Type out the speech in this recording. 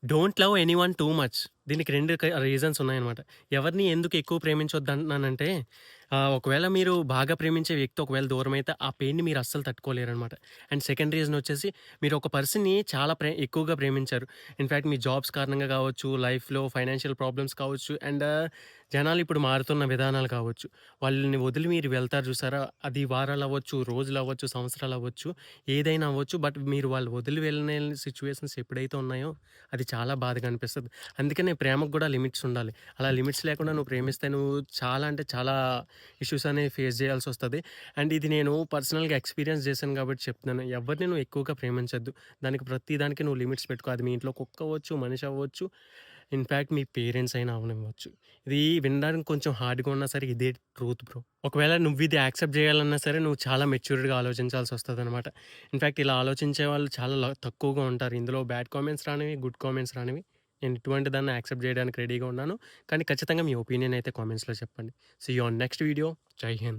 Don't love anyone too much. దీనికి 2 reasons ఉన్నాయన్నమాట. ఎవరిని ఎందుకు ఎక్కువ ప్రేమించొద్దంటున్నానంటే ఒకవేళ మీరు బాగా ప్రేమించే వ్యక్తి ఒకవేళ దూరమైతే ఆ పెయిన్‌ని మీరు అస్సలు తట్టుకోలేరనమాట. అండ్ సెకండ్ రీజన్ వచ్చేసి మీరు ఒక పర్సన్‌ని చాలా ఎక్కువగా ప్రేమించారు. ఇన్‌ఫాక్ట్ మీ జాబ్స్ కారణంగా కావచ్చు, లైఫ్‌లో ఫైనాన్షియల్ ప్రాబ్లమ్స్ కావచ్చు అండ్ జనాలు ఇప్పుడు మారుతున్న విధానాలు కావచ్చు. వాళ్ళని వదిలి మీరు వెళ్తారు చూసారా? అది వారాలవ్వచ్చు, రోజులవ్వచ్చు, సంవత్సరాలవ్వచ్చు, ఏదైనా అవ్వచ్చు. బట్ మీరు వాళ్ళు వదిలి వెళ్ళిన సిట్యుయేషన్స్ ఎప్పుడైతే ఉన్నాయో అది చాలా బాధగా అనిపిస్తది. అందుకనే ప్రేమకు గూడా లిమిట్స్ ఉండాలి. అలా లిమిట్స్ లేకుండా నువ్వు ప్రేమిస్తే నువ్వు చాలా అంటే చాలా ఇష్యూస్ అనేవి ఫేస్ చేయాల్సొస్తది. అండ్ ఇది నేను పర్సనల్‌గా ఎక్స్‌పీరియన్స్ చేశాను కాబట్టి చెప్తున్నాను. ఎవరిని నువ్వు ఎక్కువగా ప్రేమించొద్దు. దానికి ప్రతి దానికి నువ్వు లిమిట్స్ పెట్టుకో. అది మీ ఇంట్లో కుక్క అవ్వచ్చు, మనిషి అవ్వచ్చు, ఇన్‌ఫాక్ట్ మీ పేరెంట్స్ అయినా అవ్వనివ్వచ్చు. ఇది వినడానికి కొంచెం హార్డ్‌గా ఉన్నా సరే ఇదే ట్రూత్ బ్రో. ఒకవేళ నువ్విది యాక్సెప్ట్ చేయాలన్నా సరే నువ్వు చాలా మెచ్యూర్డ్‌గా ఆలోచించాల్సొస్తదనమాట. ఇన్‌ఫాక్ట్ ఇలా ఆలోచించే వాళ్ళు చాలా తక్కువగా ఉంటారు. ఇందులో బ్యాడ్ కామెంట్స్ రానివి, గుడ్ కామెంట్స్ రానివి. నేను ఇటువంటి దాన్ని యాక్సెప్ట్ చేయడానికి రెడీగా ఉన్నాను. కానీ ఖచ్చితంగా మీ ఒపీనియన్ అయితే కామెంట్స్‌లో చెప్పండి. See you on next video. Jai Hind.